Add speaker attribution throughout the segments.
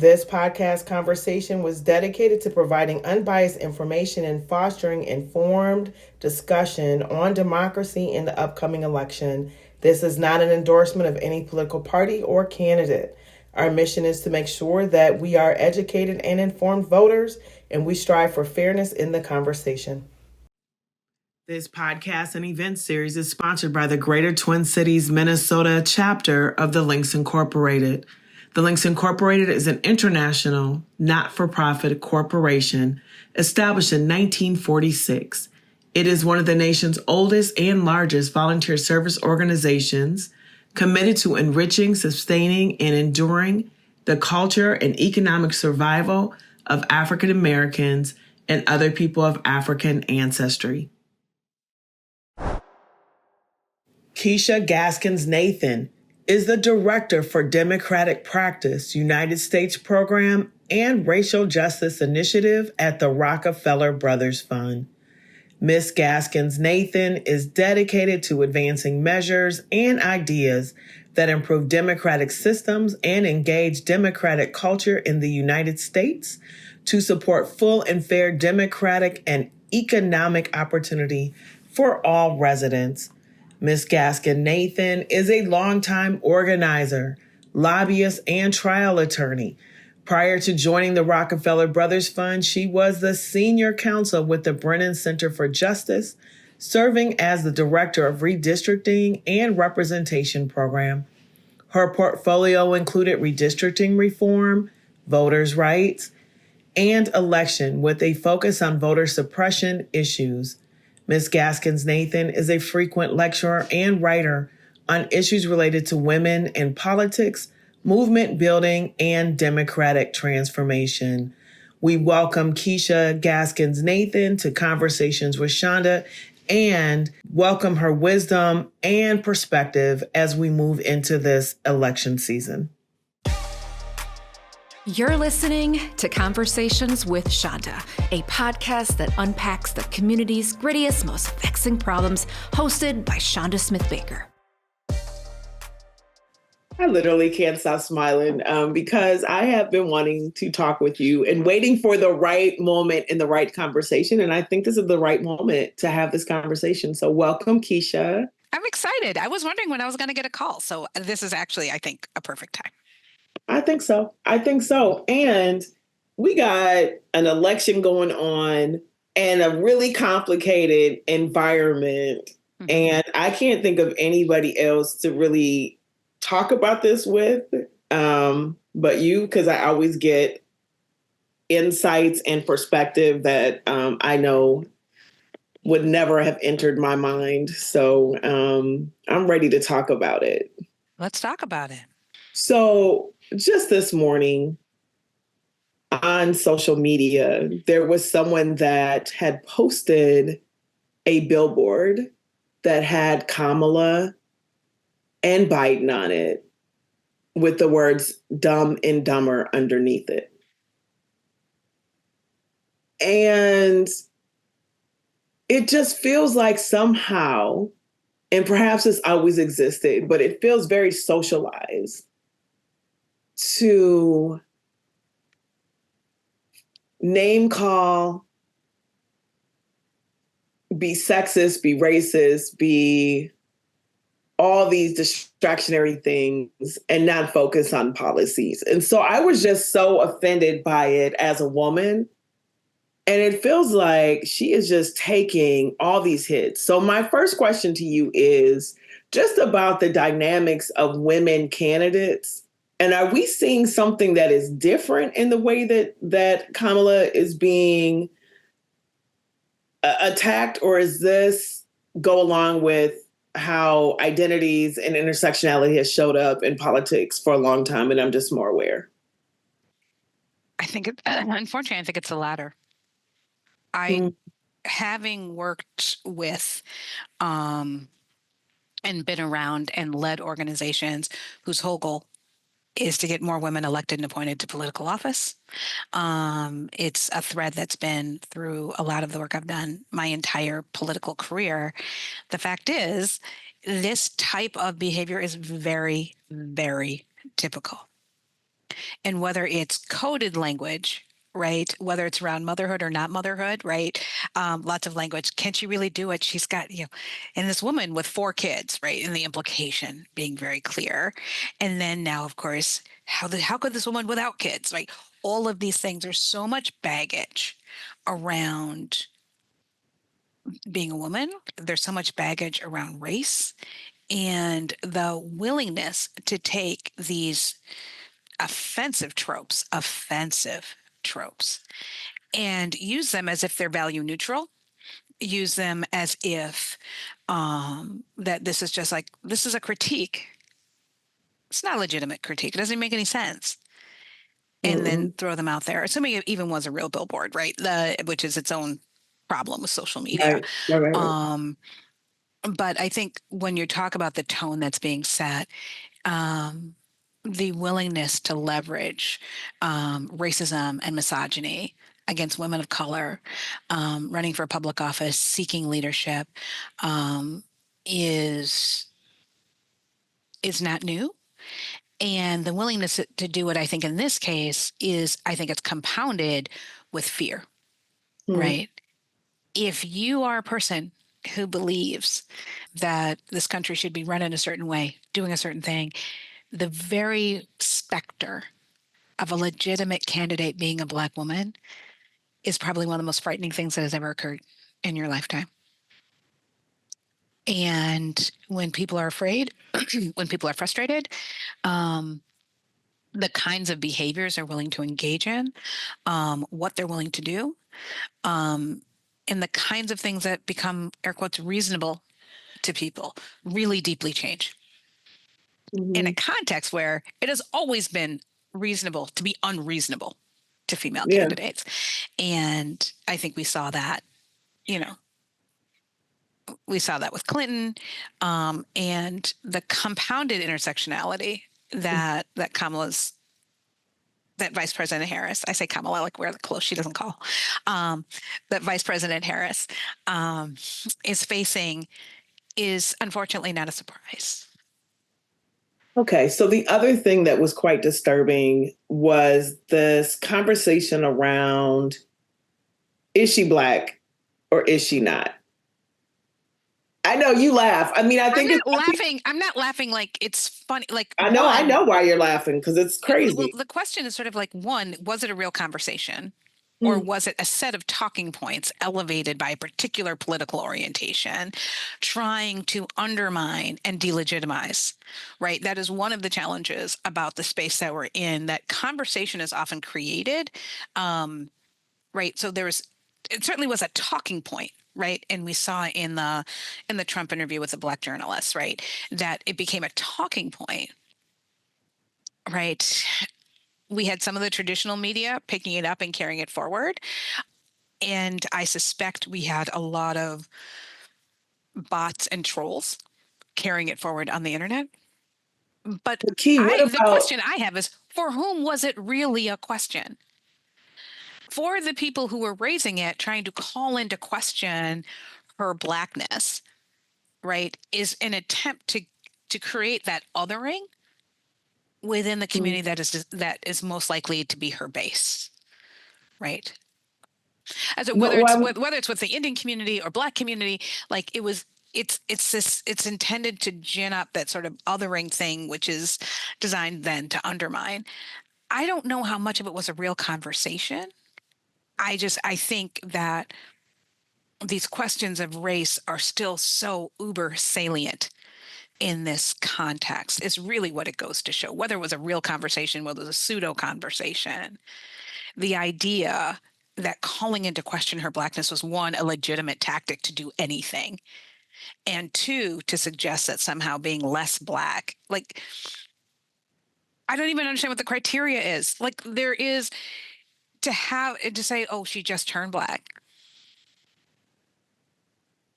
Speaker 1: This podcast conversation was dedicated to providing unbiased information and fostering informed discussion on democracy in the upcoming election. This is not an endorsement of any political party or candidate. Our mission is to make sure that we are educated and informed voters, and we strive for fairness in the conversation. This podcast and event series is sponsored by the Greater Twin Cities, Minnesota chapter of the Links Incorporated. The Links Incorporated is an international, not-for-profit corporation established in 1946. It is one of the nation's oldest and largest volunteer service organizations committed to enriching, sustaining, and enduring the culture and economic survival of African Americans and other people of African ancestry. Keesha Gaskins-Nathan is the Director for Democratic Practice, United States Program, and Racial Justice Initiative at the Rockefeller Brothers Fund. Ms. Gaskins-Nathan is dedicated to advancing measures and ideas that improve democratic systems and engage democratic culture in the United States to support full and fair democratic and economic opportunity for all residents. Ms. Gaskins-Nathan is a longtime organizer, lobbyist, and trial attorney. Prior to joining the Rockefeller Brothers Fund, she was the senior counsel with the Brennan Center for Justice, serving as the director of redistricting and representation program. Her portfolio included redistricting reform, voters' rights, and election with a focus on voter suppression issues. Ms. Gaskins-Nathan is a frequent lecturer and writer on issues related to women in politics, movement building, and democratic transformation. We welcome Keesha Gaskins-Nathan to Conversations with Chanda and welcome her wisdom and perspective as we move into this election season.
Speaker 2: You're listening to Conversations with Chanda, a podcast that unpacks the community's grittiest, most vexing problems, hosted by Chanda Smith-Baker.
Speaker 1: I literally can't stop smiling because I have been wanting to talk with you and waiting for the right moment and the right conversation. And I think this is the right moment to have this conversation. So welcome, Keesha.
Speaker 3: I'm excited. I was wondering when I was going to get a call. So this is actually, I think, a perfect time.
Speaker 1: I think so. And we got an election going on and a really complicated environment. Mm-hmm. And I can't think of anybody else to really talk about this with, but you, because I always get insights and perspective that I know would never have entered my mind. So I'm ready to talk about it.
Speaker 3: Let's talk about it.
Speaker 1: So just this morning on social media, there was someone that had posted a billboard that had Kamala and Biden on it with the words "dumb and dumber" underneath it. And it just feels like somehow, and perhaps it's always existed, but it feels very socialized to name call, be sexist, be racist, be all these distractionary things and not focus on policies. And so I was just so offended by it as a woman. And it feels like she is just taking all these hits. So my first question to you is just about the dynamics of women candidates. And are we seeing something that is different in the way that Kamala is being attacked? Or is this go along with how identities and intersectionality has showed up in politics for a long time and I'm just more aware?
Speaker 3: I think, unfortunately, I think it's the latter. Having worked with and been around and led organizations whose whole goal is to get more women elected and appointed to political office. It's a thread that's been through a lot of the work I've done my entire political career. The fact is, this type of behavior is very, very typical. And whether it's coded language, right? Whether it's around motherhood or not motherhood, right? Lots of language. Can she really do it? She's got, and this woman with 4 kids, right? And the implication being very clear. And then now, of course, how could this woman without kids, right? All of these things, there's so much baggage around being a woman. There's so much baggage around race and the willingness to take these offensive tropes, and use them as if they're value neutral, use them as if that this is just like, this is a critique. It's not a legitimate critique. It doesn't make any sense. And then throw them out there, assuming it even was a real billboard, right? Which is its own problem with social media.
Speaker 1: Right.
Speaker 3: But I think when you talk about the tone that's being set, the willingness to leverage racism and misogyny against women of color, running for public office, seeking leadership, is not new. And the willingness to do it, I think, in this case I think it's compounded with fear, right? If you are a person who believes that this country should be run in a certain way, doing a certain thing, the very specter of a legitimate candidate being a Black woman is probably one of the most frightening things that has ever occurred in your lifetime. And when people are afraid, when people are frustrated, the kinds of behaviors they're willing to engage in, what they're willing to do, and the kinds of things that become, air quotes, reasonable to people really deeply change. In a context where it has always been reasonable to be unreasonable to female candidates. And I think we saw that, we saw that with Clinton, and the compounded intersectionality that that Vice President Harris, I say Kamala, like wear the clothes she doesn't call, that Vice President Harris is facing is unfortunately not a surprise.
Speaker 1: Okay, so the other thing that was quite disturbing was this conversation around, is she Black or is she not? I know you laugh. I mean, I think
Speaker 3: I'm not laughing like it's funny. Like
Speaker 1: I know why you're laughing, because it's crazy.
Speaker 3: Well, the question is sort of like, one, was it a real conversation? Or was it a set of talking points elevated by a particular political orientation, trying to undermine and delegitimize, right? That is one of the challenges about the space that we're in, that conversation is often created, right? So it certainly was a talking point, right? And we saw in the Trump interview with the Black journalists, right, that it became a talking point, right? We had some of the traditional media picking it up and carrying it forward. And I suspect we had a lot of bots and trolls carrying it forward on the internet. But the question I have is, for whom was it really a question? For the people who were raising it, trying to call into question her Blackness, right, is an attempt to create that othering within the community that is most likely to be her base, right? As whether it's with the Indian community or Black community, like it's intended to gin up that sort of othering thing, which is designed then to undermine. I don't know how much of it was a real conversation. I think that these questions of race are still so uber salient in this context, is really what it goes to show. Whether it was a real conversation, whether it was a pseudo conversation, the idea that calling into question her Blackness was, one, a legitimate tactic to do anything, and two, to suggest that somehow being less Black, like, I don't even understand what the criteria is. Like, there is to say, oh, she just turned Black.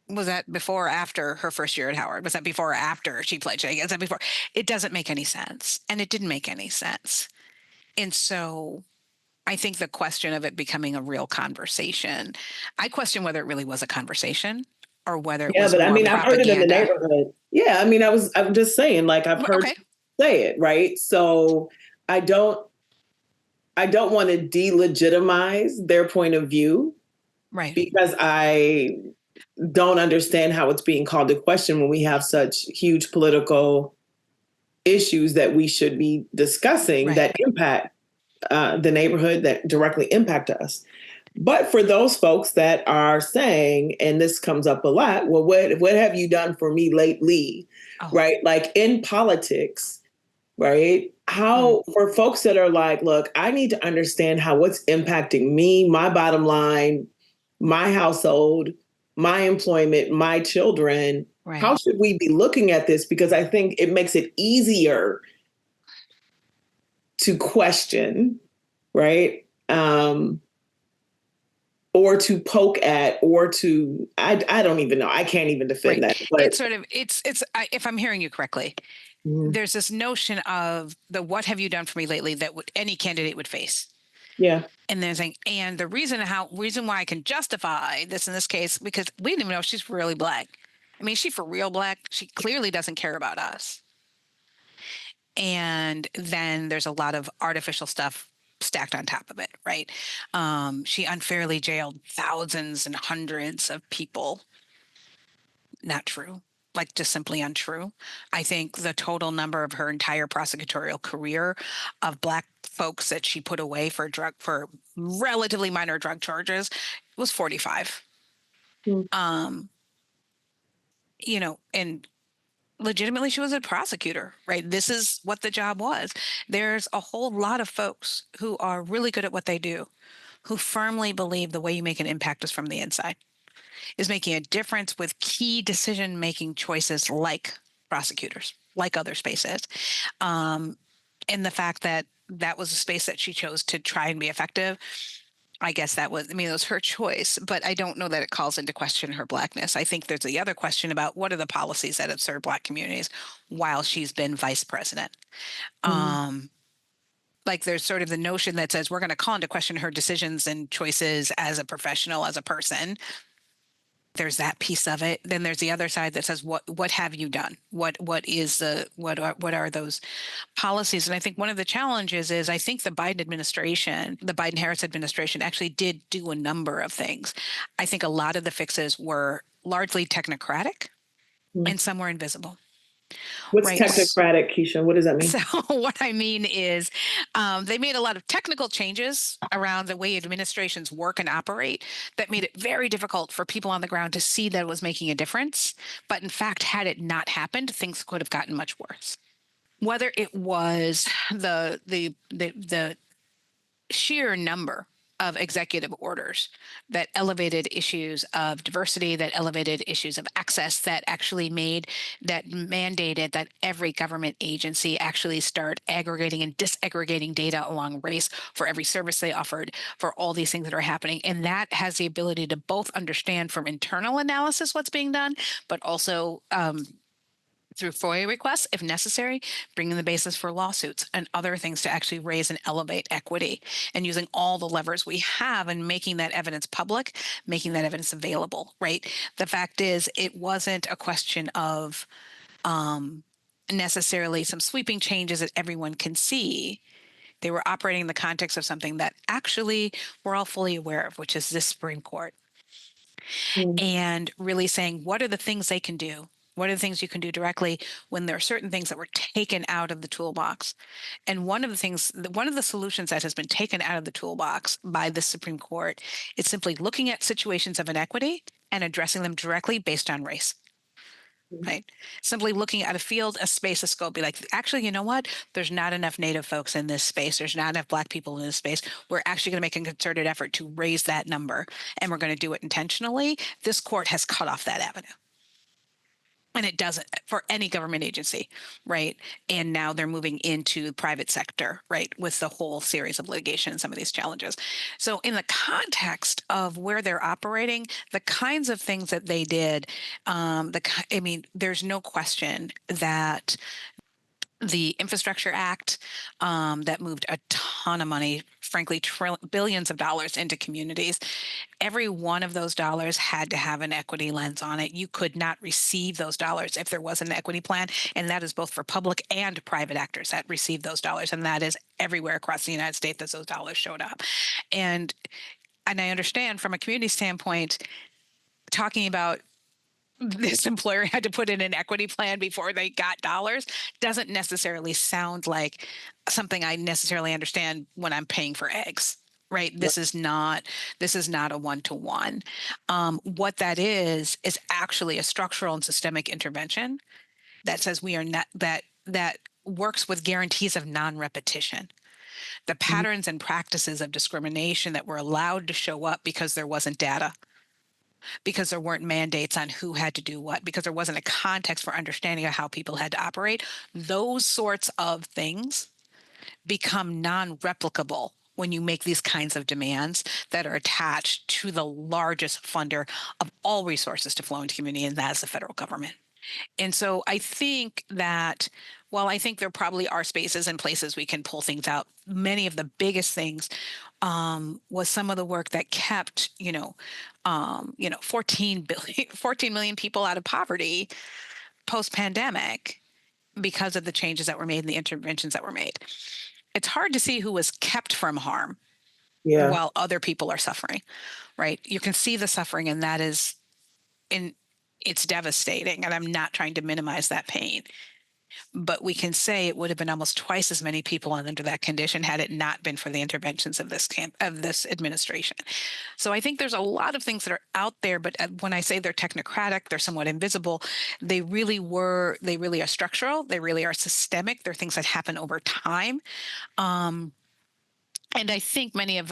Speaker 3: Was that before or after her first year at Howard? Was that before or after she pledged? I guess that before. It doesn't make any sense. And it didn't make any sense. And so I think the question of it becoming a real conversation, I question whether it really was a conversation or whether it was more propaganda.
Speaker 1: I've heard it in the neighborhood. I'm just saying, like, I've heard say it, right? So I don't don't want to delegitimize their point of view,
Speaker 3: Right.
Speaker 1: because I don't understand how it's being called to question when we have such huge political issues that we should be discussing,
Speaker 3: Right.
Speaker 1: that impact the neighborhood, that directly impact us. But for those folks that are saying, and this comes up a lot, well, what have you done for me lately?
Speaker 3: Oh.
Speaker 1: Right? Like in politics, right? How, for folks that are like, look, I need to understand how what's impacting me, my bottom line, my household, my employment, my children.
Speaker 3: Right.
Speaker 1: How should we be looking at this? Because I think it makes it easier to question, right? Or to poke at, or to, I don't even know. I can't even defend that. But
Speaker 3: it's sort of, it's if I'm hearing you correctly, there's this notion of the what have you done for me lately that any candidate would face.
Speaker 1: Yeah.
Speaker 3: And they're saying, and the reason why I can justify this in this case, because we didn't even know if she's really Black. I mean, is she for real Black? She clearly doesn't care about us. And then there's a lot of artificial stuff stacked on top of it, right? She unfairly jailed thousands and hundreds of people. Not true. Like, just simply untrue. I think the total number of her entire prosecutorial career of Black folks that she put away for relatively minor drug charges was 45. And legitimately she was a prosecutor, right? This is what the job was. There's a whole lot of folks who are really good at what they do, who firmly believe the way you make an impact is from the inside, is making a difference with key decision-making choices like prosecutors, like other spaces. And the fact that that was a space that she chose to try and be effective, I guess it was her choice, but I don't know that it calls into question her Blackness. I think there's the other question about what are the policies that have served Black communities while she's been vice president. Like, there's sort of the notion that says we're going to call into question her decisions and choices as a professional, as a person. There's that piece of it. Then there's the other side that says, what have you done? What are those policies? And I think one of the challenges is, I think the Biden-Harris administration actually did do a number of things. I think a lot of the fixes were largely technocratic and some were invisible.
Speaker 1: What's
Speaker 3: right?
Speaker 1: technocratic, Keesha? What does that mean?
Speaker 3: So what I mean is they made a lot of technical changes around the way administrations work and operate that made it very difficult for people on the ground to see that it was making a difference. But in fact, had it not happened, things could have gotten much worse. Whether it was the sheer number of executive orders that elevated issues of diversity, that elevated issues of access, that mandated that every government agency actually start aggregating and disaggregating data along race for every service they offered, for all these things that are happening. And that has the ability to both understand from internal analysis what's being done, but also through FOIA requests, if necessary, bringing the basis for lawsuits and other things to actually raise and elevate equity, and using all the levers we have and making that evidence public, making that evidence available, right? The fact is, it wasn't a question of necessarily some sweeping changes that everyone can see. They were operating in the context of something that actually we're all fully aware of, which is this Supreme Court. And really saying, what are the things they can do? What are the things you can do directly when there are certain things that were taken out of the toolbox? And one of the solutions that has been taken out of the toolbox by the Supreme Court is simply looking at situations of inequity and addressing them directly based on race. Right? Simply looking at a field, a space, a scope, be like, actually, you know what? There's not enough Native folks in this space. There's not enough Black people in this space. We're actually going to make a concerted effort to raise that number, and we're going to do it intentionally. This court has cut off that avenue. And it doesn't for any government agency, right? And now they're moving into private sector, right, with the whole series of litigation and some of these challenges. So in the context of where they're operating, the kinds of things that they did, there's no question that the Infrastructure Act that moved a ton of money, frankly, billions of dollars into communities. Every one of those dollars had to have an equity lens on it. You could not receive those dollars if there was an equity plan. And that is both for public and private actors that receive those dollars. And that is everywhere across the United States that those dollars showed up. And I understand from a community standpoint, talking about this employer had to put in an equity plan before they got dollars doesn't necessarily sound like something I necessarily understand when I'm paying for eggs. Right. This is not a one-to-one. What that is actually a structural and systemic intervention that says we are not that works with guarantees of non-repetition. The
Speaker 1: Mhm.
Speaker 3: patterns and practices of discrimination that were allowed to show up because there wasn't data, because there weren't mandates on who had to do what, because there wasn't a context for understanding of how people had to operate, those sorts of things become non-replicable when you make these kinds of demands that are attached to the largest funder of all resources to flow into community, and that is the federal government. And so I think that while I think there probably are spaces and places we can pull things out, many of the biggest things was some of the work that kept, 14 million people out of poverty post pandemic because of the changes that were made and the interventions that were made. It's hard to see who was kept from harm
Speaker 1: Yeah.
Speaker 3: while other people are suffering, right? You can see the suffering, and that is in it's devastating. And I'm not trying to minimize that pain. But we can say it would have been almost twice as many people under that condition had it not been for the interventions of this administration. So I think there's a lot of things that are out there, but when I say they're technocratic, they're somewhat invisible. They really are structural. They really are systemic. They're things that happen over time. Um, and I think many of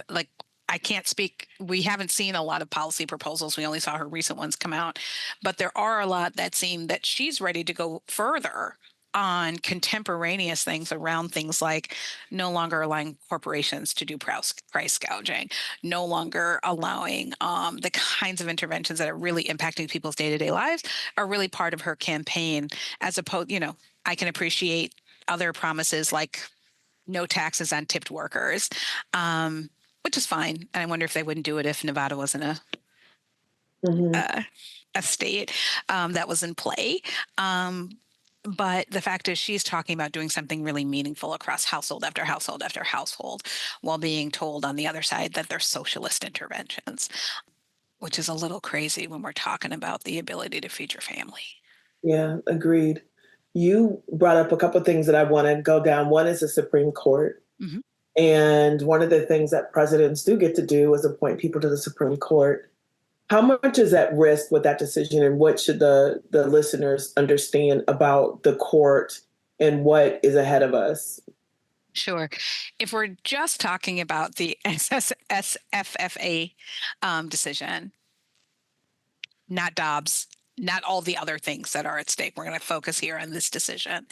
Speaker 3: I can't speak. We haven't seen a lot of policy proposals. We only saw her recent ones come out, but there are a lot that seem that she's ready to go further on contemporaneous things around things like no longer allowing corporations to do price gouging, no longer allowing the kinds of interventions that are really impacting people's day-to-day lives are really part of her campaign. As opposed, I can appreciate other promises like no taxes on tipped workers, which is fine. And I wonder if they wouldn't do it if Nevada wasn't
Speaker 1: Hmm.
Speaker 3: a, a state that was in play. But the fact is, she's talking about doing something really meaningful across household after household after household, while being told on the other side that they're socialist interventions, which is a little crazy when we're talking about the ability to feed your family.
Speaker 1: Yeah, agreed. You brought up a couple of things that I want to go down. One is the Supreme Court.
Speaker 3: Mhm.
Speaker 1: And one of the things that presidents do get to do is appoint people to the Supreme Court. How much is at risk with that decision, and what should the listeners understand about the court and what is ahead of us?
Speaker 3: Sure. If we're just talking about the SFFA decision, not Dobbs, not all the other things that are at stake. We're going to focus here on this decision.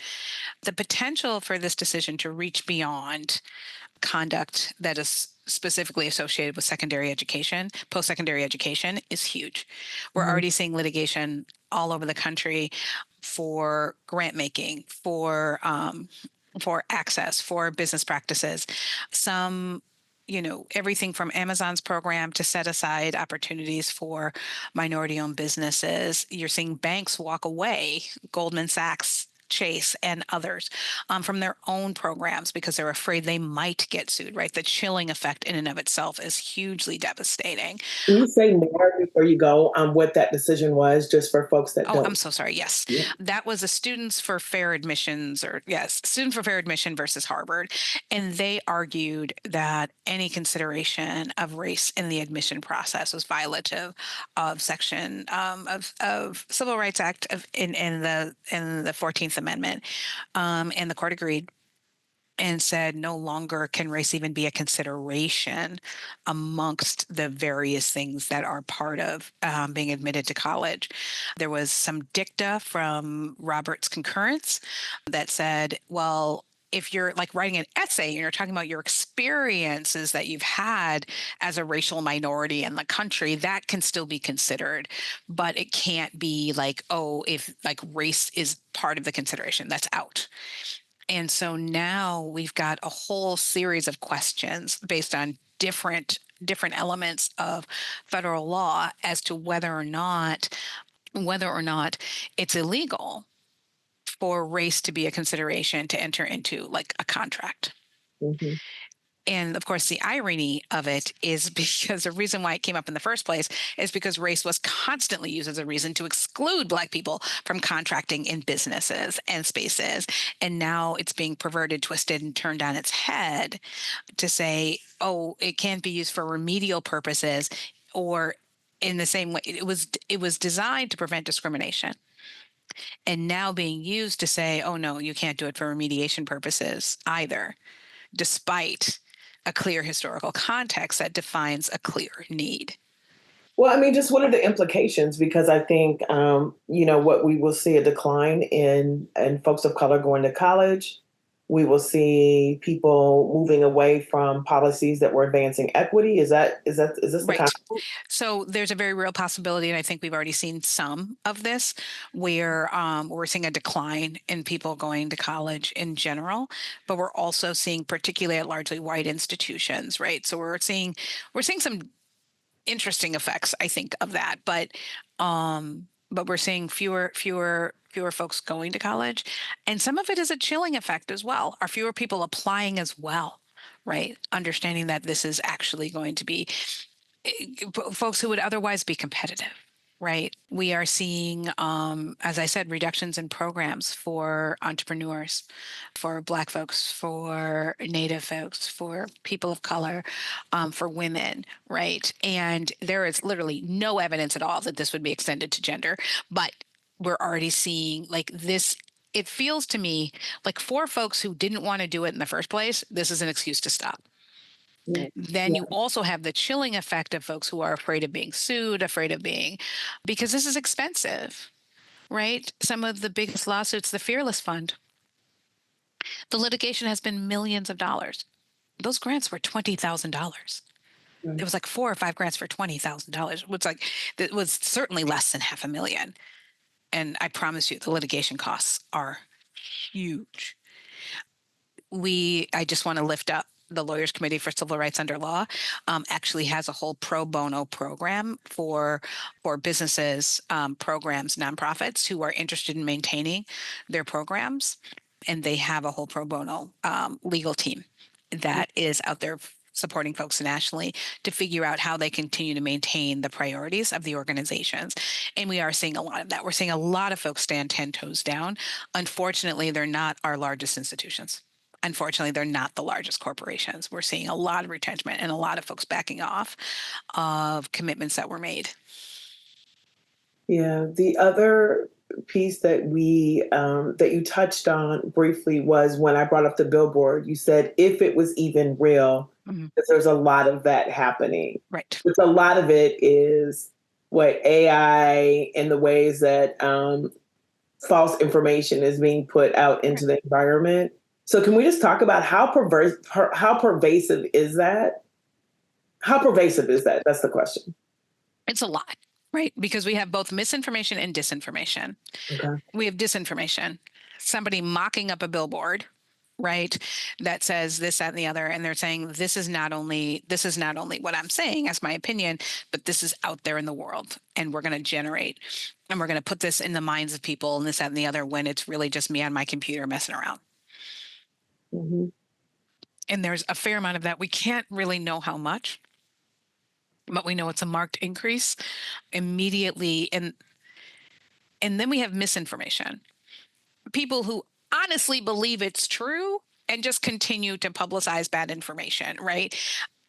Speaker 3: The potential for this decision to reach beyond conduct that is specifically associated with secondary education, post-secondary education, is huge. We're
Speaker 1: Mhm.
Speaker 3: already seeing litigation all over the country for grant making, for access, for business practices. Some, everything from Amazon's program to set aside opportunities for minority owned businesses. You're seeing banks walk away, Goldman Sachs, Chase, and others, from their own programs because they're afraid they might get sued, right? The chilling effect in and of itself is hugely devastating.
Speaker 1: Can you say more before you go on what that decision was, just for folks that
Speaker 3: Oh, I'm
Speaker 1: don't?
Speaker 3: so sorry. Yes.
Speaker 1: Yeah.
Speaker 3: That was a Students for Fair Admissions, or yes, Students for Fair Admission versus Harvard. And they argued that any consideration of race in the admission process was violative of section of Civil Rights Act in the 14th Amendment. And the court agreed and said no longer can race even be a consideration amongst the various things that are part of being admitted to college. There was some dicta from Roberts' concurrence that said, well, if you're like writing an essay and you're talking about your experiences that you've had as a racial minority in the country, that can still be considered. But it can't be like, oh, if like race is part of the consideration, that's out. And so now we've got a whole series of questions based on different elements of federal law as to whether or not it's illegal for race to be a consideration to enter into like a contract.
Speaker 1: Mhm.
Speaker 3: And of course, the irony of it is because the reason why it came up in the first place is because race was constantly used as a reason to exclude Black people from contracting in businesses and spaces. And now it's being perverted, twisted, and turned on its head to say, oh, it can't be used for remedial purposes, or in the same way it was designed to prevent discrimination, and now being used to say, oh no, you can't do it for remediation purposes either, despite a clear historical context that defines a clear need.
Speaker 1: Well, I mean, just what are the implications? Because I think, what we will see a decline in folks of color going to college. We will see people moving away from policies that were advancing equity. Is this the kind?
Speaker 3: Right. So there's a very real possibility, and I think we've already seen some of this, where we're seeing a decline in people going to college in general, but we're also seeing, particularly at largely white institutions, right? So we're seeing some interesting effects, I think, of that. But we're seeing fewer folks going to college, and some of it is a chilling effect as well. Are fewer people applying as well, right? Understanding that this is actually going to be folks who would otherwise be competitive. Right. We are seeing, as I said, reductions in programs for entrepreneurs, for Black folks, for Native folks, for people of color, for women. Right. And there is literally no evidence at all that this would be extended to gender. But we're already seeing like this. It feels to me like for folks who didn't want to do it in the first place, this is an excuse to stop. Then you
Speaker 1: Yeah.
Speaker 3: also have the chilling effect of folks who are afraid of being sued, because this is expensive, right? Some of the biggest lawsuits, the Fearless Fund, the litigation has been millions of dollars. Those grants were $20,000. It
Speaker 1: Right.
Speaker 3: was like 4 or 5 grants for $20,000, which it was certainly less than half a million. And I promise you, the litigation costs are huge. I just want to lift up the Lawyers Committee for Civil Rights Under Law. Actually has a whole pro bono program for businesses, programs, nonprofits who are interested in maintaining their programs, and they have a whole pro bono legal team that is out there supporting folks nationally to figure out how they continue to maintain the priorities of the organizations. And we are seeing a lot of that. We're seeing a lot of folks stand 10 toes down. Unfortunately, they're not our largest institutions. Unfortunately, they're not the largest corporations. We're seeing a lot of retrenchment and a lot of folks backing off of commitments that were made.
Speaker 1: Yeah. The other piece that you touched on briefly was when I brought up the billboard. You said if it was even real,
Speaker 3: Mhm.
Speaker 1: that there's a lot of that happening.
Speaker 3: Right.
Speaker 1: But a lot of it is what AI and the ways that false information is being put out into the environment. So can we just talk about how pervasive is that? How pervasive is that? That's the question.
Speaker 3: It's a lot, right? Because we have both misinformation and disinformation.
Speaker 1: Okay.
Speaker 3: We have disinformation, somebody mocking up a billboard, right, that says this, that, and the other, and they're saying this is not only what I'm saying as my opinion, but this is out there in the world, and we're going to put this in the minds of people, and this, that, and the other, when it's really just me on my computer messing around.
Speaker 1: Hmm.
Speaker 3: And there's a fair amount of that. We can't really know how much, but we know it's a marked increase immediately. And then we have misinformation. People who honestly believe it's true and just continue to publicize bad information, right?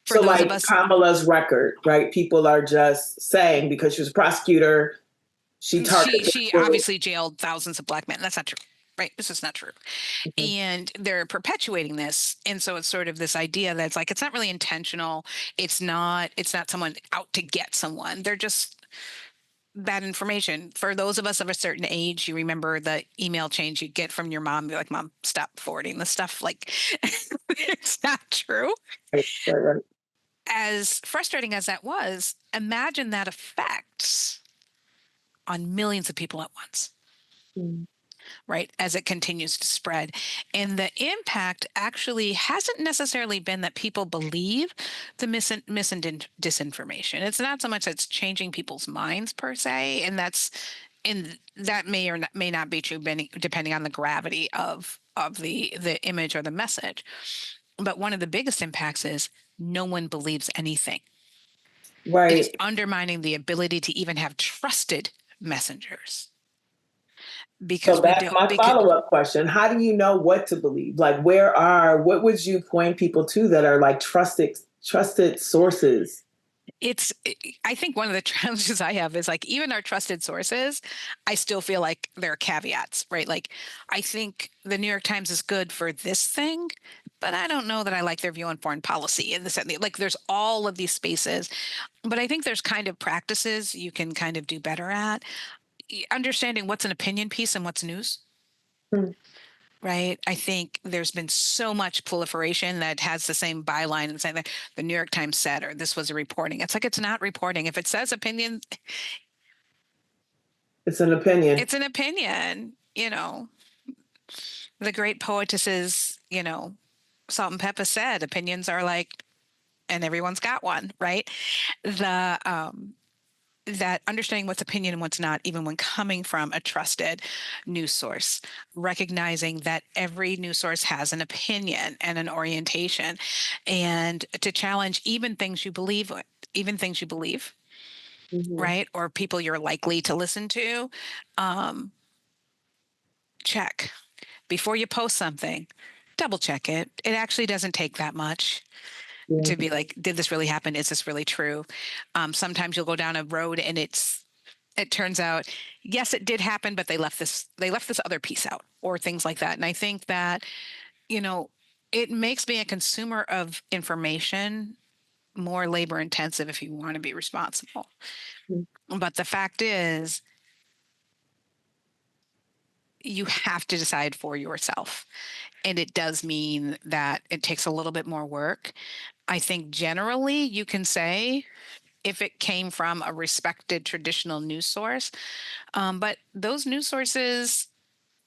Speaker 3: For
Speaker 1: So
Speaker 3: those of
Speaker 1: like
Speaker 3: us,
Speaker 1: Kamala's record, right? People are just saying because she was a prosecutor, she
Speaker 3: she
Speaker 1: targeted
Speaker 3: she
Speaker 1: people.
Speaker 3: obviously jailed thousands of Black men. That's not true. Right. This is not true. And they're perpetuating this. And so it's sort of this idea that's like, it's not really intentional. It's not someone out to get someone. They're just bad information. For those of us of a certain age, you remember the email chains you get from your mom. You're like, Mom, stop forwarding this stuff. Like, it's not true.
Speaker 1: Right, right, right.
Speaker 3: As frustrating as that was, imagine that effect on millions of people at once.
Speaker 1: Mm.
Speaker 3: right, as it continues to spread. And the impact actually hasn't necessarily been that people believe the disinformation. It's not so much that's changing people's minds per se, and that may or may not be true depending on the gravity of the image or the message. But one of the biggest impacts is no one believes anything. It is
Speaker 1: Right.
Speaker 3: undermining the ability to even have trusted messengers
Speaker 1: So
Speaker 3: because we
Speaker 1: that's
Speaker 3: don't.
Speaker 1: my follow-up question. How do you know what to believe? Like, what would you point people to that are like trusted sources?
Speaker 3: I think one of the challenges I have is like even our trusted sources, I still feel like there are caveats, right? Like I think the New York Times is good for this thing, but I don't know that I like their view on foreign policy and this and the, like there's all of these spaces. But I think there's kind of practices you can kind of do better at understanding what's an opinion piece and what's news.
Speaker 1: Hmm.
Speaker 3: Right. I think there's been so much proliferation that has the same byline and saying that the New York Times said, or this was a reporting. It's like, it's not reporting. If it says opinion,
Speaker 1: It's an opinion.
Speaker 3: it's an opinion. The great poetesses, Salt and Pepper said, opinions are like, and everyone's got one, right? The, that understanding what's opinion and what's not, even when coming from a trusted news source, recognizing that every news source has an opinion and an orientation, and to challenge even things you believe,
Speaker 1: Mm-hmm.
Speaker 3: right? Or people you're likely to listen to. Um, check before you post something, double check it. It actually doesn't take that much
Speaker 1: Yeah.
Speaker 3: to be like, did this really happen? Is this really true? Sometimes you'll go down a road and it turns out, yes, it did happen, but they left this other piece out or things like that. And I think that, you know, it makes being a consumer of information more labor intensive if you want to be responsible. But the fact is, you have to decide for yourself. And it does mean that it takes a little bit more work. I think generally you can say if it came from a respected traditional news source, but those news sources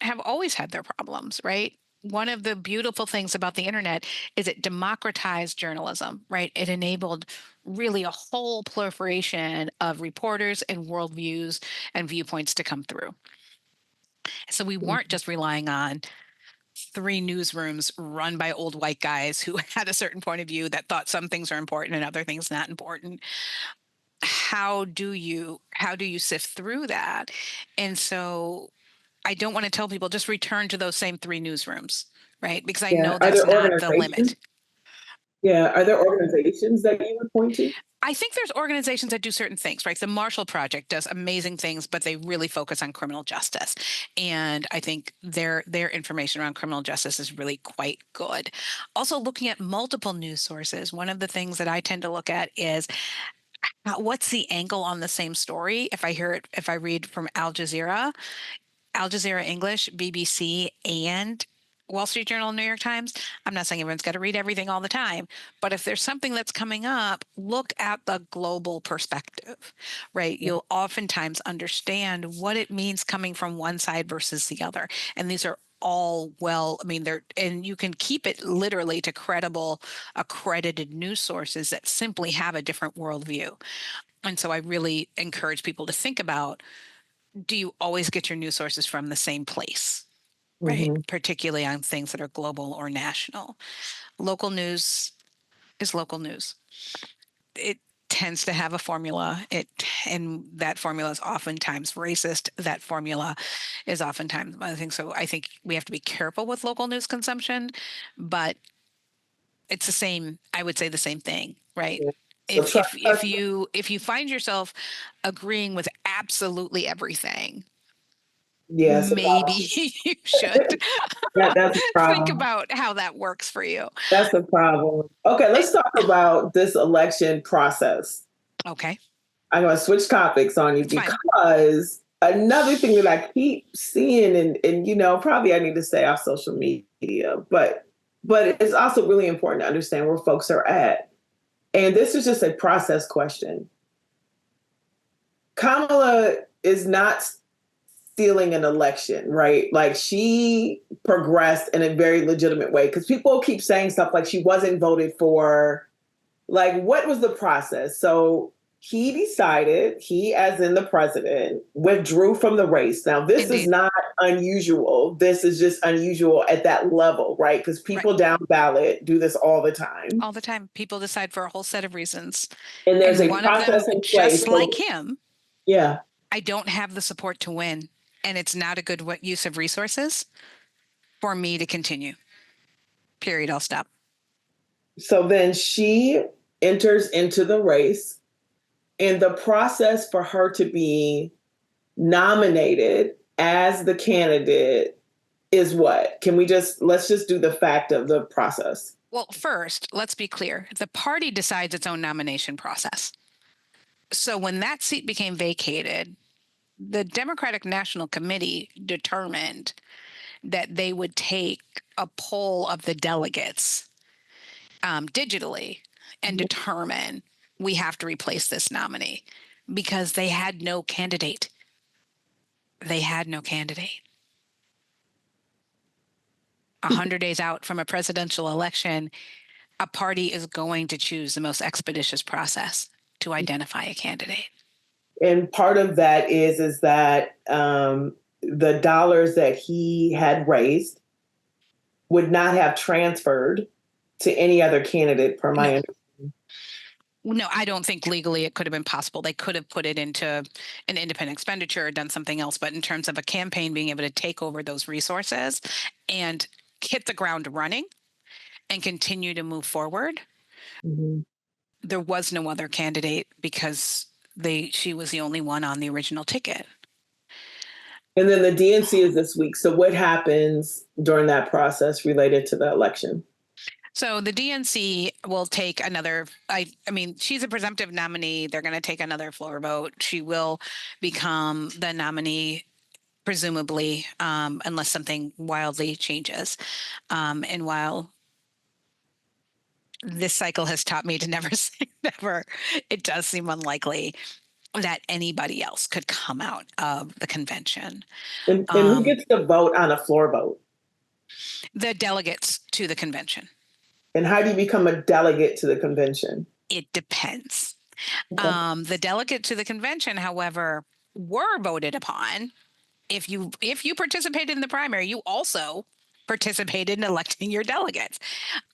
Speaker 3: have always had their problems, right? One of the beautiful things about the internet is it democratized journalism, right? It enabled really a whole proliferation of reporters and worldviews and viewpoints to come through. So we weren't just relying on three newsrooms run by old white guys who had a certain point of view that thought some things are important and other things not important. How do you sift through that? And so I don't want to tell people just return to those same three newsrooms, right? Because I
Speaker 1: Yeah.
Speaker 3: know
Speaker 1: Are
Speaker 3: that's
Speaker 1: there
Speaker 3: not the
Speaker 1: organizations?
Speaker 3: limit.
Speaker 1: Yeah. Are there organizations that you would point to?
Speaker 3: I think there's organizations that do certain things, right? The Marshall Project does amazing things, but they really focus on criminal justice. And I think their information around criminal justice is really quite good. Also, looking at multiple news sources, one of the things that I tend to look at is what's the angle on the same story? If I read from Al Jazeera English, BBC, and Wall Street Journal, New York Times. I'm not saying everyone's got to read everything all the time, but if there's something that's coming up, look at the global perspective, right? You'll oftentimes understand what it means coming from one side versus the other. And these are all and you can keep it literally to credible, accredited news sources that simply have a different worldview. And so I really encourage people to think about, do you always get your news sources from the same place? Right,
Speaker 1: Mm-hmm.
Speaker 3: particularly on things that are global or national. Local news is local news. It tends to have a formula. And that formula is oftentimes racist. That formula is oftentimes other things. So I think we have to be careful with local news consumption, but it's the same. I would say the same thing, right?
Speaker 1: Yeah. So
Speaker 3: If you find yourself agreeing with absolutely everything,
Speaker 1: yes,
Speaker 3: maybe you should
Speaker 1: that's a
Speaker 3: think
Speaker 1: problem.
Speaker 3: about how that works for you.
Speaker 1: That's a problem. Okay,
Speaker 3: It,
Speaker 1: let's talk about this election process.
Speaker 3: okay,
Speaker 1: I'm going to switch topics on you
Speaker 3: it's fine.
Speaker 1: because another thing that I keep seeing, and probably I need to stay off social media, but it's also really important to understand where folks are at. And this is just a process question. Kamala is not stealing an election, right? Like she progressed in a very legitimate way because people keep saying stuff like she wasn't voted for. Like, what was the process? So he decided, he, as in the president, withdrew from the race. Now, this is
Speaker 3: Indeed.
Speaker 1: not unusual. This is just unusual at that level, right? Because
Speaker 3: Right.
Speaker 1: people down ballot do this all the time.
Speaker 3: All the time. People decide for a whole set of reasons.
Speaker 1: And there's
Speaker 3: And
Speaker 1: a
Speaker 3: one of them,
Speaker 1: process in place.
Speaker 3: just like
Speaker 1: So,
Speaker 3: him,
Speaker 1: yeah.
Speaker 3: I don't have the support to win. And it's not a good use of resources for me to continue. Period. I'll stop.
Speaker 1: So then she enters into the race, and the process for her to be nominated as the candidate is what? Let's just do the fact of the process.
Speaker 3: Well, first, let's be clear. The party decides its own nomination process. So when that seat became vacated, the Democratic National Committee determined that they would take a poll of the delegates digitally and determine we have to replace this nominee because they had no candidate. They had no candidate. 100 days out from a presidential election, a party is going to choose the most expeditious process to identify a candidate.
Speaker 1: And part of that is that the dollars that he had raised would not have transferred to any other candidate, per my
Speaker 3: No,
Speaker 1: understanding.
Speaker 3: no, I don't think legally it could have been possible. They could have put it into an independent expenditure or done something else. But in terms of a campaign being able to take over those resources and hit the ground running and continue to move forward,
Speaker 1: Mhm.
Speaker 3: there was no other candidate because she was the only one on the original ticket.
Speaker 1: And then the DNC is this week. So what happens during that process related to the election?
Speaker 3: So the DNC will take another. I mean, she's a presumptive nominee. They're going to take another floor vote. She will become the nominee, presumably, unless something wildly changes. And while this cycle has taught me to never say never, it does seem unlikely that anybody else could come out of the convention.
Speaker 1: And who gets to vote on a floor vote?
Speaker 3: The delegates to the convention.
Speaker 1: And how do you become a delegate to the convention?
Speaker 3: It depends.
Speaker 1: Okay.
Speaker 3: The delegate to the convention, however, were voted upon. If you participated in the primary, you also participated in electing your delegates.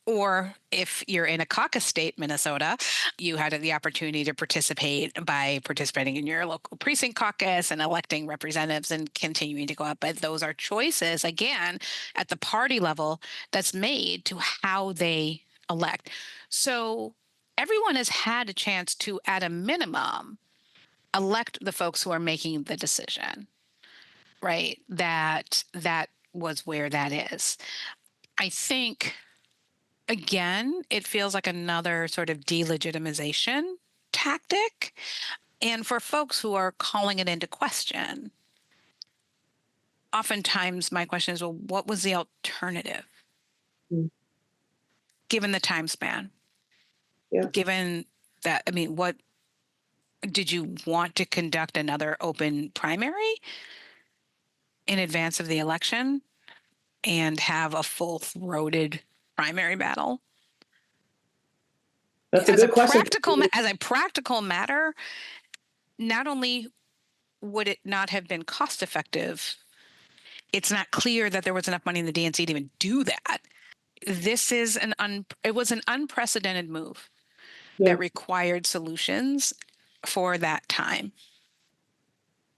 Speaker 3: Or if you're in a caucus state, Minnesota, you had the opportunity to participate by participating in your local precinct caucus and electing representatives and continuing to go up. But those are choices, again, at the party level that's made to how they elect. So everyone has had a chance to, at a minimum, elect the folks who are making the decision, right? That was where that is. I think, again, it feels like another sort of delegitimization tactic. And for folks who are calling it into question, oftentimes my question is, well, what was the alternative?
Speaker 1: Mm.
Speaker 3: Given the time span,
Speaker 1: Yeah.
Speaker 3: given that, I mean, what did you want to conduct another open primary in advance of the election and have a full-throated primary battle?
Speaker 1: That's a good question.
Speaker 3: As a practical matter, not only would it not have been cost effective, it's not clear that there was enough money in the DNC to even do that. It was an unprecedented move
Speaker 1: Yeah.
Speaker 3: that required solutions for that time.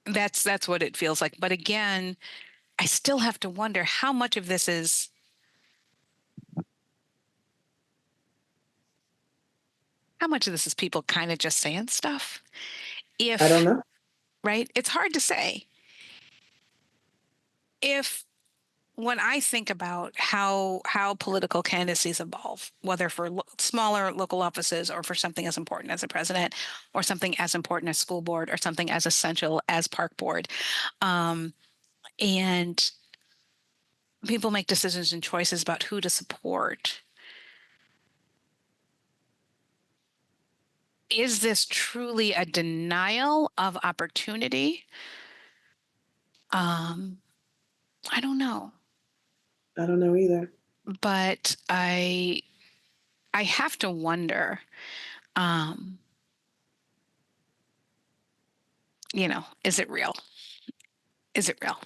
Speaker 3: That's what it feels like. But again, I still have to wonder how much of this is people kind of just saying stuff.
Speaker 1: I don't know.
Speaker 3: Right? It's hard to say. If When I think about how political candidacies evolve, whether for smaller local offices or for something as important as a president, or something as important as school board, or something as essential as park board, and people make decisions and choices about who to support. Is this truly a denial of opportunity? I don't know.
Speaker 1: I don't know either.
Speaker 3: But I have to wonder, um, is it real? Is it real?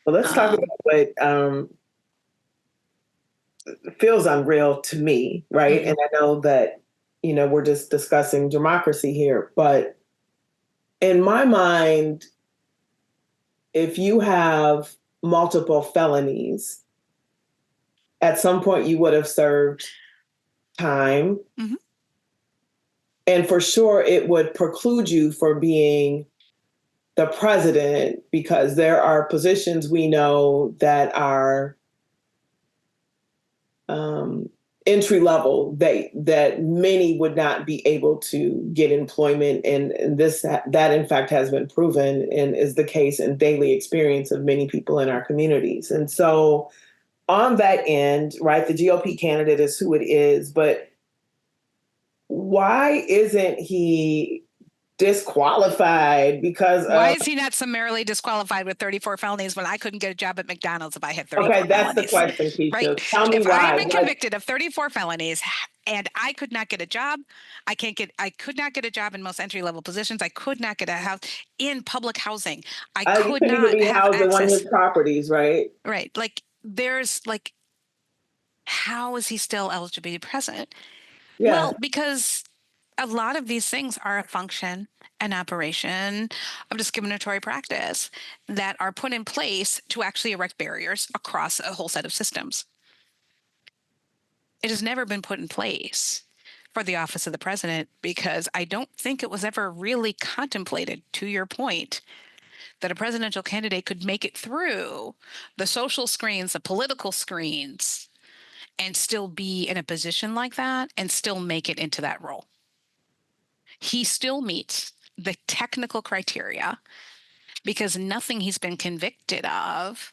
Speaker 1: Well, let's talk about what feels unreal to me, right?
Speaker 3: Mm-hmm.
Speaker 1: And I know that, we're just discussing democracy here, but in my mind, if you have multiple felonies, at some point you would have served time.
Speaker 3: Mm-hmm.
Speaker 1: And for sure, it would preclude you for being the president because there are positions we know that are entry level that many would not be able to get employment, and that in fact has been proven and is the case in daily experience of many people in our communities. And so on that end, right, the GOP candidate is who it is, but why isn't he disqualified because
Speaker 3: Why
Speaker 1: of...
Speaker 3: is he not summarily disqualified with 34 felonies when I couldn't get a job at McDonald's if I had 34
Speaker 1: Okay, that's the
Speaker 3: felonies?
Speaker 1: question,
Speaker 3: Right?
Speaker 1: Keisha. Tell me
Speaker 3: If I had
Speaker 1: why.
Speaker 3: been convicted of 34 felonies and I could not get a job, I could not get a job in most entry level positions. I could not get a house in public housing. I
Speaker 1: You
Speaker 3: could
Speaker 1: couldn't even
Speaker 3: not
Speaker 1: be
Speaker 3: have
Speaker 1: housed in one of
Speaker 3: access.
Speaker 1: his properties, right?
Speaker 3: Right. How is he still eligible to be president?
Speaker 1: Yeah.
Speaker 3: Well, because a lot of these things are a function, an operation of discriminatory practice that are put in place to actually erect barriers across a whole set of systems. It has never been put in place for the office of the president because I don't think it was ever really contemplated, to your point, that a presidential candidate could make it through the social screens, the political screens, and still be in a position like that and still make it into that role. He still meets the technical criteria because nothing he's been convicted of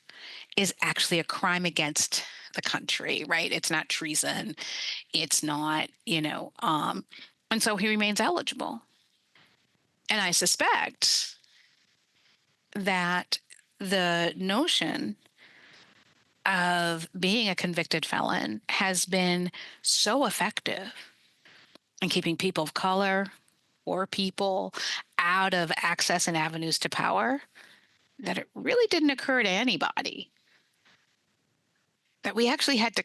Speaker 3: is actually a crime against the country, right? It's not treason. It's not, and so he remains eligible. And I suspect that the notion of being a convicted felon has been so effective in keeping people of color or people out of access and avenues to power that it really didn't occur to anybody that we actually had to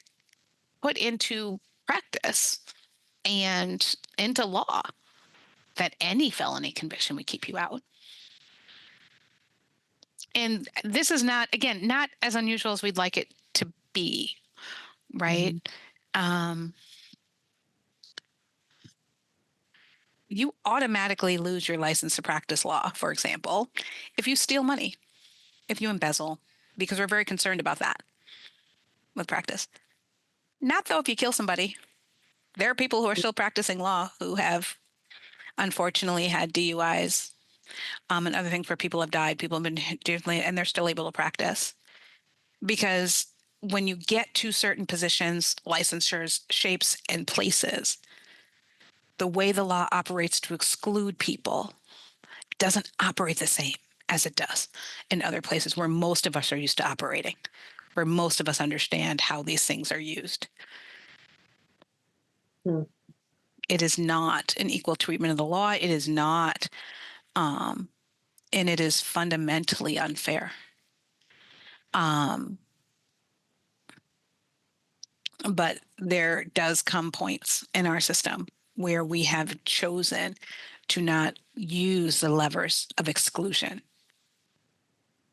Speaker 3: put into practice and into law that any felony conviction would keep you out. And this is not, again, not as unusual as we'd like it to be, right? Um, you automatically lose your license to practice law, for example, if you steal money, if you embezzle, because we're very concerned about that with practice. Not though if you kill somebody. There are people who are still practicing law who have unfortunately had DUIs, and other things where people have died, people have been differently, and they're still able to practice. Because when you get to certain positions, licensures, shapes, and places, the way the law operates to exclude people doesn't operate the same as it does in other places where most of us are used to operating, where most of us understand how these things are used.
Speaker 1: Hmm.
Speaker 3: It is not an equal treatment of the law. It is not, and it is fundamentally unfair. Um, but there does come points in our system where we have chosen to not use the levers of exclusion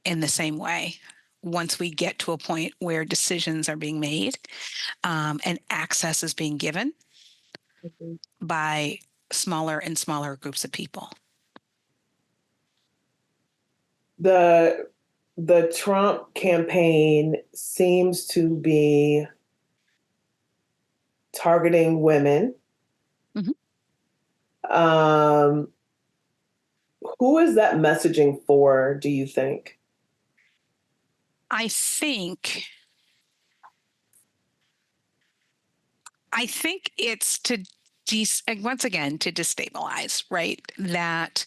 Speaker 3: in the same way. Once we get to a point where decisions are being made, and access is being given
Speaker 1: Mhm.
Speaker 3: by smaller and smaller groups of people.
Speaker 1: The Trump campaign seems to be targeting women.
Speaker 3: Mhm.
Speaker 1: Um, who is that messaging for, do you think?
Speaker 3: I think it's to once again to destabilize, right? That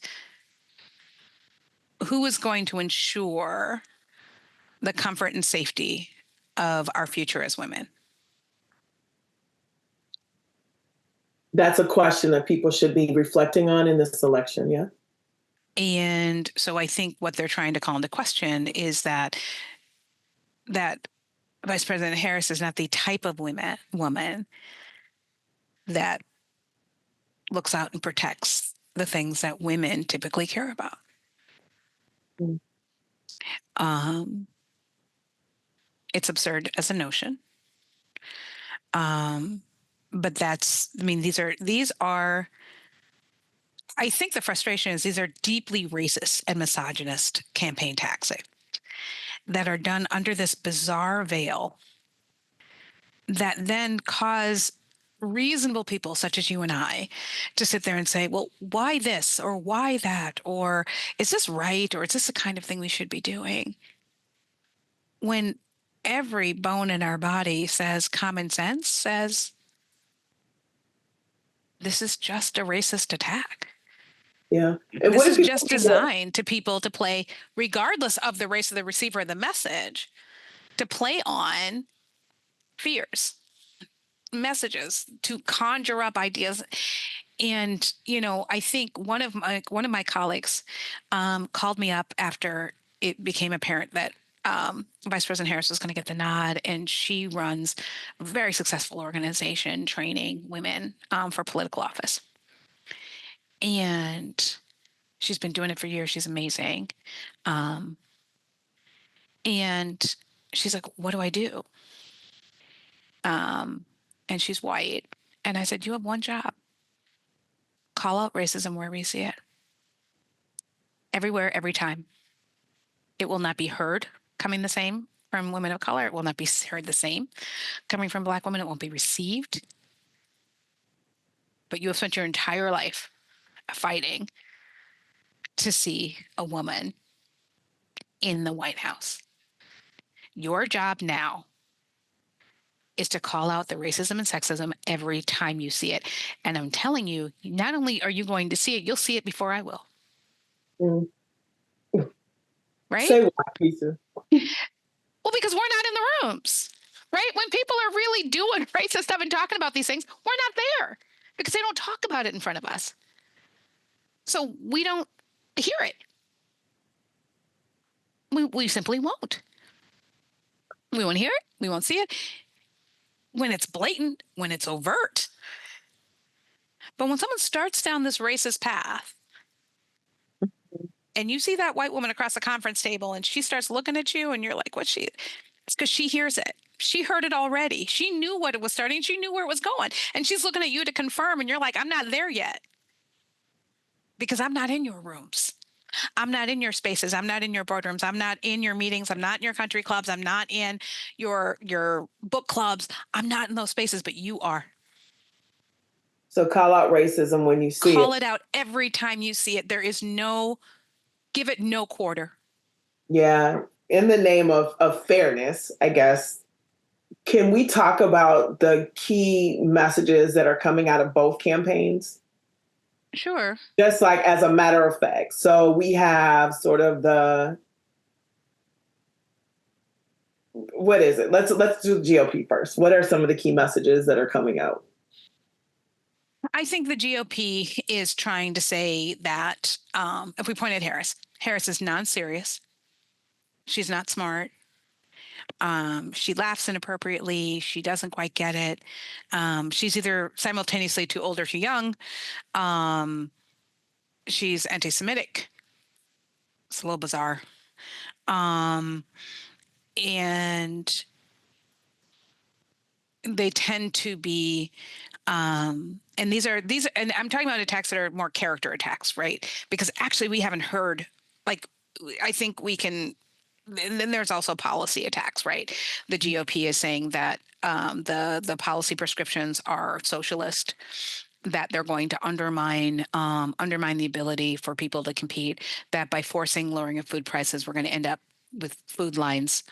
Speaker 3: who is going to ensure the comfort and safety of our future as women?
Speaker 1: That's a question that people should be reflecting on in this election. Yeah.
Speaker 3: And so I think what they're trying to call into question is that Vice President Harris is not the type of woman that looks out and protects the things that women typically care about.
Speaker 1: Mm.
Speaker 3: It's absurd as a notion. But these are, I think the frustration is these are deeply racist and misogynist campaign tactics that are done under this bizarre veil that then cause reasonable people such as you and I to sit there and say, well, why this or why that? Or is this right? Or is this the kind of thing we should be doing? When every bone in our body says, common sense says, this is just a racist attack.
Speaker 1: Yeah. And
Speaker 3: this is just designed to people to play, regardless of the race of the receiver of the message, to play on fears, messages, to conjure up ideas. And, I think one of my colleagues called me up after it became apparent that Vice President Harris was going to get the nod, and she runs a very successful organization training women for political office. And she's been doing it for years. She's amazing. And she's like, what do I do? And she's white. And I said, you have one job. Call out racism wherever you see it. Everywhere, every time. It will not be heard coming the same from women of color. It will not be heard the same coming from Black women. It won't be received. But you have spent your entire life fighting to see a woman in the White House. Your job now is to call out the racism and sexism every time you see it. And I'm telling you, not only are you going to see it, you'll see it before I will.
Speaker 1: Mm.
Speaker 3: Right?
Speaker 1: Say what, Keesha?
Speaker 3: Well, because we're not in the rooms, right? When people are really doing racist stuff and talking about these things, we're not there because they don't talk about it in front of us. So we don't hear it. We simply won't. We won't hear it. We won't see it. When it's blatant, when it's overt. But when someone starts down this racist path and you see that white woman across the conference table and she starts looking at you and you're like, it's because she hears it. She heard it already. She knew what it was starting. She knew where it was going. And she's looking at you to confirm. And you're like, I'm not there yet because I'm not in your rooms. I'm not in your spaces. I'm not in your boardrooms. I'm not in your meetings. I'm not in your country clubs. I'm not in your book clubs. I'm not in those spaces, but you are.
Speaker 1: So call out racism when you see it.
Speaker 3: Call it out every time you see it. There is give it no quarter.
Speaker 1: Yeah. In the name of fairness, I guess, can we talk about the key messages that are coming out of both campaigns?
Speaker 3: Sure.
Speaker 1: Just like as a matter of fact. So we have sort of what is it? Let's do GOP first. What are some of the key messages that are coming out?
Speaker 3: I think the GOP is trying to say that if we point at Harris is non-serious. She's not smart. She laughs inappropriately. She doesn't quite get it. She's either simultaneously too old or too young. She's anti-Semitic. It's a little bizarre. And they tend to be, and these are, and I'm talking about attacks that are more character attacks, right? Because actually we haven't heard, I think we can. And then there's also policy attacks, right? The GOP is saying that the policy prescriptions are socialist, that they're going to undermine the ability for people to compete, that by forcing lowering of food prices, we're going to end up with food lines.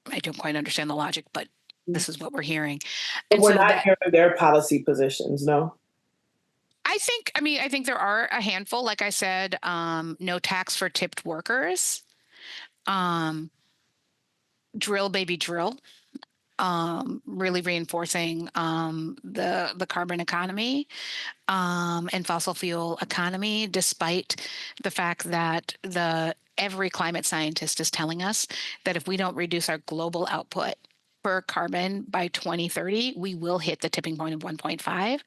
Speaker 3: I don't quite understand the logic, but this is what we're hearing.
Speaker 1: But we're not hearing their policy positions, no?
Speaker 3: I think there are a handful, like I said, no tax for tipped workers, um, drill baby drill, really reinforcing the carbon economy and fossil fuel economy, despite the fact that the every climate scientist is telling us that if we don't reduce our global output for carbon by 2030, we will hit the tipping point of 1.5.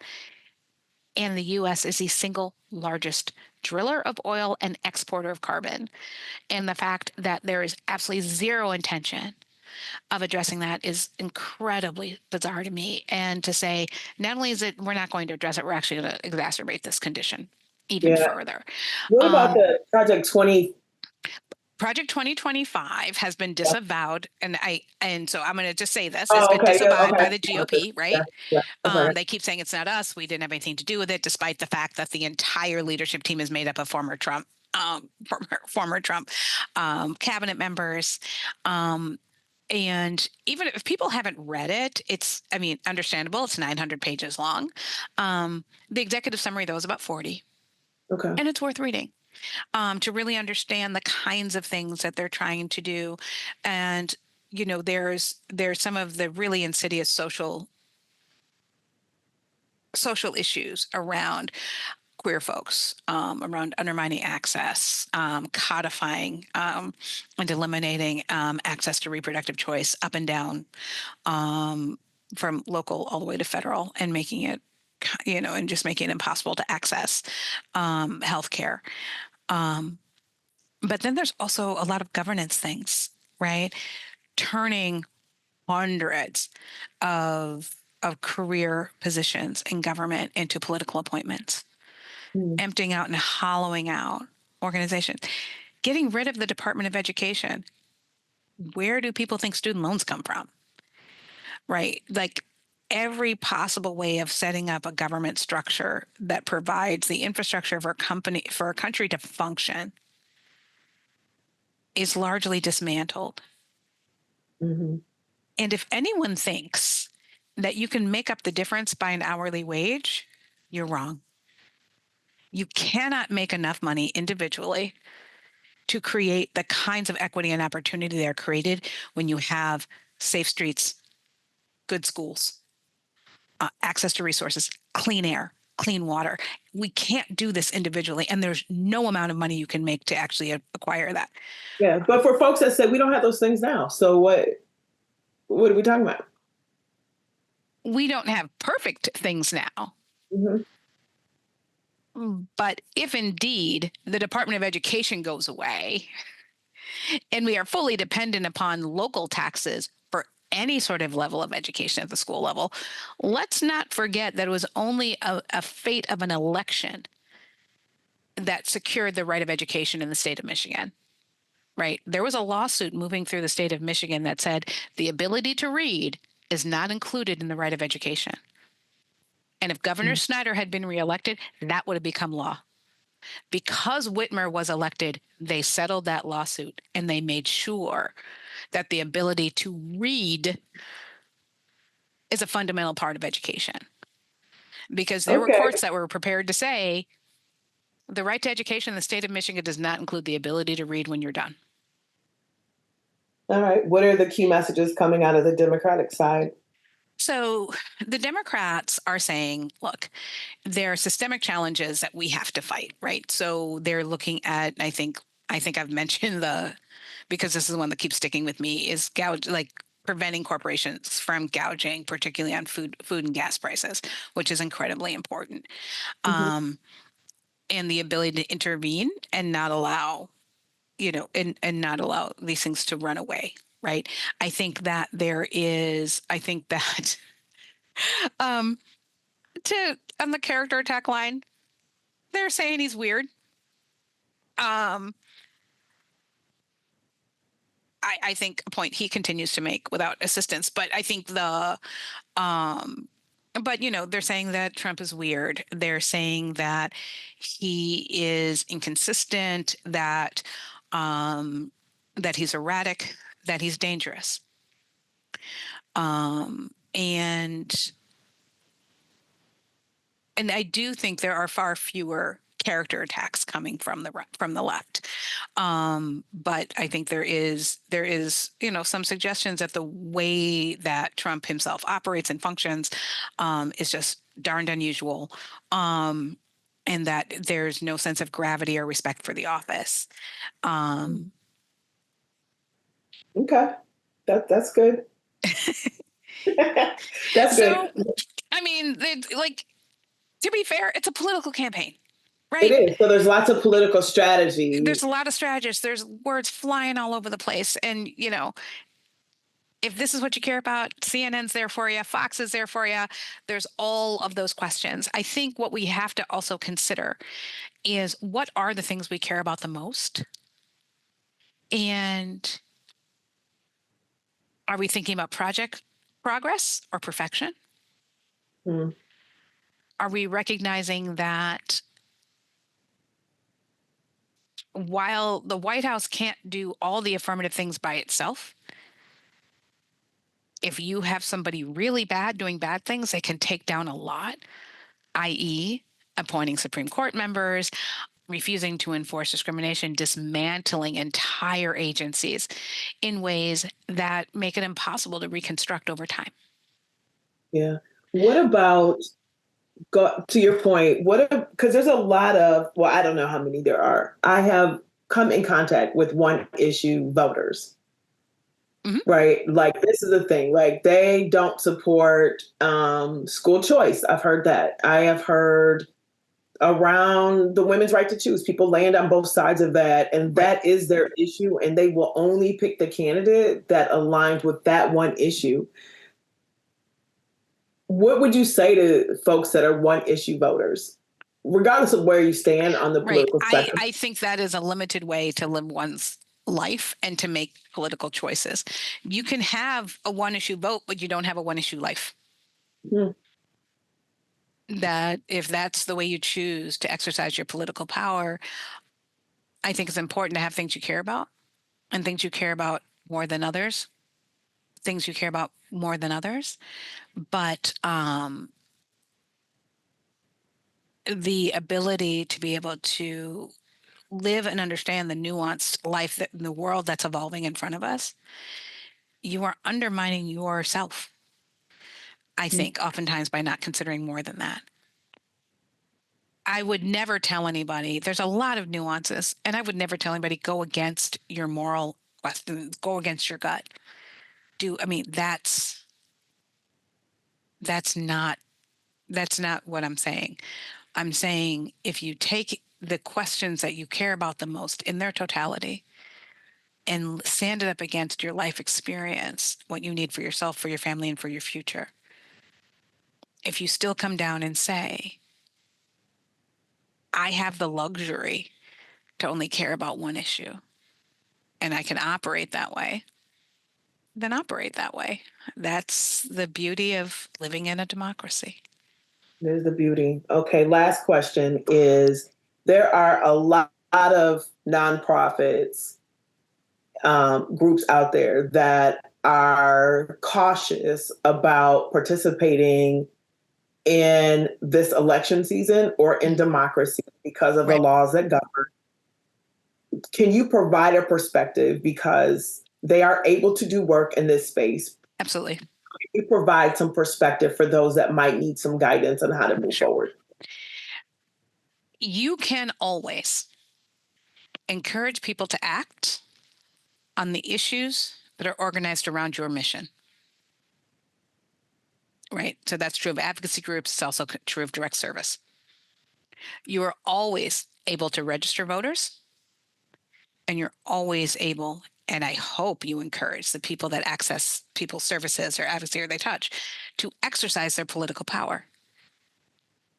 Speaker 3: And the US is the single largest driller of oil and exporter of carbon. And the fact that there is absolutely zero intention of addressing that is incredibly bizarre to me. And to say, not only is it we're not going to address it, we're actually going to exacerbate this condition even
Speaker 1: Yeah.
Speaker 3: further.
Speaker 1: What about the Project 20?
Speaker 3: Project 2025 has been disavowed, and so I'm going to just say this: it's
Speaker 1: Oh,
Speaker 3: been
Speaker 1: okay. Yeah,
Speaker 3: disavowed
Speaker 1: okay.
Speaker 3: by the GOP,
Speaker 1: Yeah,
Speaker 3: right?
Speaker 1: yeah. Okay.
Speaker 3: They keep saying it's not us. We didn't have anything to do with it, despite the fact that the entire leadership team is made up of former Trump, former Trump cabinet members. And even if people haven't read it, it's, I mean, understandable. It's 900 pages long. The executive summary, though, is about 40,
Speaker 1: Okay.
Speaker 3: and it's worth reading to really understand the kinds of things that they're trying to do. And, there's some of the really insidious social issues around queer folks, around undermining access, codifying and eliminating access to reproductive choice up and down, from local all the way to federal, and making it, and just making it impossible to access healthcare. But then there's also a lot of governance things, right? Turning hundreds of career positions in government into political appointments,
Speaker 1: Mm.
Speaker 3: emptying out and hollowing out organizations, getting rid of the Department of Education. Where do people think student loans come from? Right? Like every possible way of setting up a government structure that provides the infrastructure for a country to function is largely dismantled.
Speaker 1: Mhm.
Speaker 3: And if anyone thinks that you can make up the difference by an hourly wage, you're wrong. You cannot make enough money individually to create the kinds of equity and opportunity that are created when you have safe streets, good schools, access to resources, clean air, clean water. We can't do this individually, and there's no amount of money you can make to actually acquire that.
Speaker 1: Yeah, but for folks that say we don't have those things now, so what are we talking about?
Speaker 3: We don't have perfect things now.
Speaker 1: Mhm.
Speaker 3: But if indeed the Department of Education goes away and we are fully dependent upon local taxes for any sort of level of education at the school level, let's not forget that it was only a fate of an election that secured the right of education in the state of Michigan. Right? There was a lawsuit moving through the state of Michigan that said the ability to read is not included in the right of education. And if Governor Snyder had been reelected, that would have become law. Because Whitmer was elected, they settled that lawsuit and they made sure that the ability to read is a fundamental part of education. Because there were
Speaker 1: Okay.
Speaker 3: courts that were prepared to say the right to education in the state of Michigan does not include the ability to read when you're done.
Speaker 1: All right. What are the key messages coming out of the Democratic side?
Speaker 3: So the Democrats are saying, look, there are systemic challenges that we have to fight, right? So they're looking at, I think I've mentioned because this is the one that keeps sticking with me, is preventing corporations from gouging, particularly on food and gas prices, which is incredibly important.
Speaker 1: Mhm.
Speaker 3: And the ability to intervene and not allow, and not allow these things to run away. Right. I think that um, on the character attack line, they're saying he's weird. Um, I think a point he continues to make without assistance, but I think um, they're saying that Trump is weird. They're saying that he is inconsistent, um, that he's erratic, that he's dangerous. And and I do think there are far fewer character attacks coming from the left. But I think there is some suggestions that the way that Trump himself operates and functions is just darned unusual, and that there's no sense of gravity or respect for the office.
Speaker 1: Okay, that's good. That's
Speaker 3: So,
Speaker 1: good.
Speaker 3: I mean, like, to be fair, it's a political campaign,
Speaker 1: It
Speaker 3: right?
Speaker 1: is. So there's lots of political strategy.
Speaker 3: There's a lot of strategists. There's words flying all over the place. And, if this is what you care about, CNN's there for you, Fox is there for you. There's all of those questions. I think what we have to also consider is, what are the things we care about the most? And are we thinking about project progress or perfection?
Speaker 1: Mm.
Speaker 3: Are we recognizing that while the White House can't do all the affirmative things by itself, if you have somebody really bad doing bad things, they can take down a lot, i.e., appointing Supreme Court members, refusing to enforce discrimination, dismantling entire agencies in ways that make it impossible to reconstruct over time.
Speaker 1: Yeah. What about, to your point, because there's a lot of, well, I don't know how many there are. I have come in contact with one issue voters, right? Like, this is the thing, like, they don't support school choice. I've heard that. I have heard around the women's right to choose. People land on both sides of that, and that is their issue, and they will only pick the candidate that aligns with that one issue. What would you say to folks that are one issue voters, regardless of where you stand on the political spectrum?
Speaker 3: I think that is a limited way to live one's life and to make political choices. You can have a one issue vote, but you don't have a one issue life.
Speaker 1: Hmm.
Speaker 3: That if that's the way you choose to exercise your political power, I think it's important to have things you care about, and things you care about more than others. Things you care about more than others. But the ability to be able to live and understand the nuanced life that in the world that's evolving in front of us, you are undermining yourself, I think, oftentimes by not considering more than that. I would never tell anybody, there's a lot of nuances, and I would never tell anybody, go against your moral questions, go against your gut. That's not what I'm saying. I'm saying, if you take the questions that you care about the most in their totality and stand it up against your life experience, what you need for yourself, for your family, and for your future, if you still come down and say, I have the luxury to only care about one issue, and I can operate that way, then operate that way. That's the beauty of living in a democracy.
Speaker 1: There's the beauty. Okay, last question is, there are a lot of nonprofits, groups out there that are cautious about participating in this election season or in democracy because of the laws that govern. Can you provide a perspective, because they are able to do work in this space?
Speaker 3: Absolutely.
Speaker 1: Can you provide some perspective for those that might need some guidance on how to move forward?
Speaker 3: You can always encourage people to act on the issues that are organized around your mission. Right? So that's true of advocacy groups. It's also true of direct service. You are always able to register voters, and you're always able, and I hope you encourage the people that access people's services or advocacy or they touch, to exercise their political power.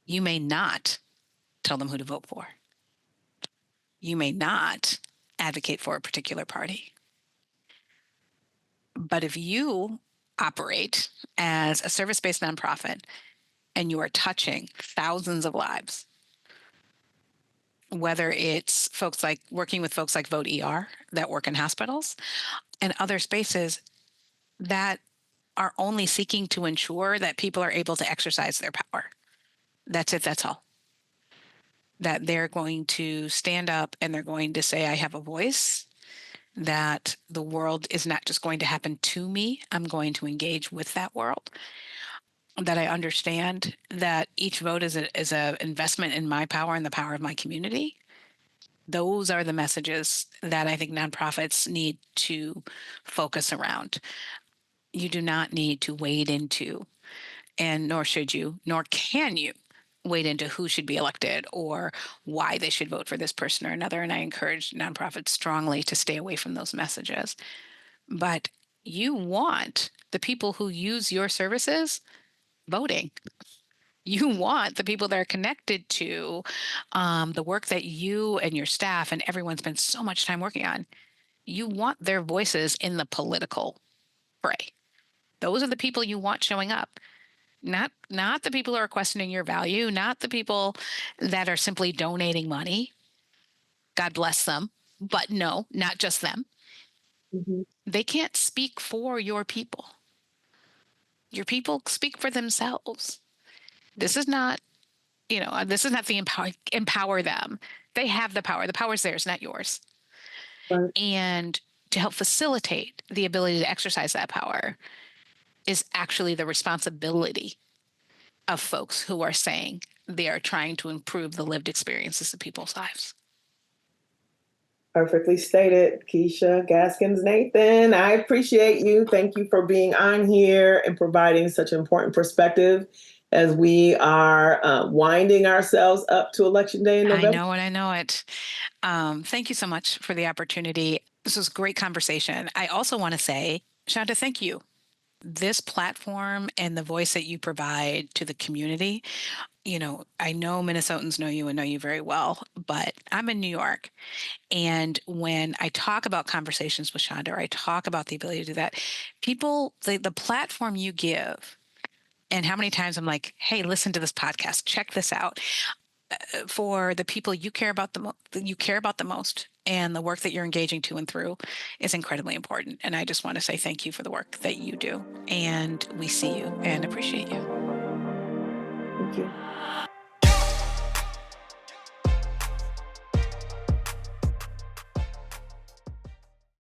Speaker 3: You may not tell them who to vote for. You may not advocate for a particular party. But if you operate as a service-based nonprofit and you are touching thousands of lives, whether it's folks like working with folks like Vote ER that work in hospitals and other spaces that are only seeking to ensure that people are able to exercise their power, That's it. That's all. That they're going to stand up and they're going to say, I have a voice, that the world is not just going to happen to me. I'm going to engage with that world. That I understand that each vote is a investment in my power and the power of my community. Those are the messages that I think nonprofits need to focus around. You do not need to wade into, and nor should you, nor can you wade into who should be elected or why they should vote for this person or another. And I encourage nonprofits strongly to stay away from those messages. But you want the people who use your services voting. You want the people that are connected to the work that you and your staff and everyone spends so much time working on. You want their voices in the political fray. Those are the people you want showing up. Not the people who are questioning your value, not the people that are simply donating money. God bless them. But no, not just them.
Speaker 1: Mhm.
Speaker 3: They can't speak for your people. Your people speak for themselves. This is not, this is not the empower them. They have the power. The power is theirs, not yours.
Speaker 1: Right.
Speaker 3: And to help facilitate the ability to exercise that power is actually the responsibility of folks who are saying they are trying to improve the lived experiences of people's lives.
Speaker 1: Perfectly stated, Keesha Gaskins-Nathan. I appreciate you. Thank you for being on here and providing such important perspective as we are winding ourselves up to Election Day in
Speaker 3: I
Speaker 1: November.
Speaker 3: know it. I know it. Thank you so much for the opportunity. This was a great conversation. I also want to say, Chanda, thank you. This platform and the voice that you provide to the community, I know Minnesotans know you and know you very well, but I'm in New York. And when I talk about conversations with Chanda, or I talk about the ability to do that, people, the platform you give, and how many times I'm like, hey, listen to this podcast, check this out, for the people you care about the most, and the work that you're engaging to and through is incredibly important. And I just want to say thank you for the work that you do. And we see you and appreciate you.
Speaker 1: Thank you.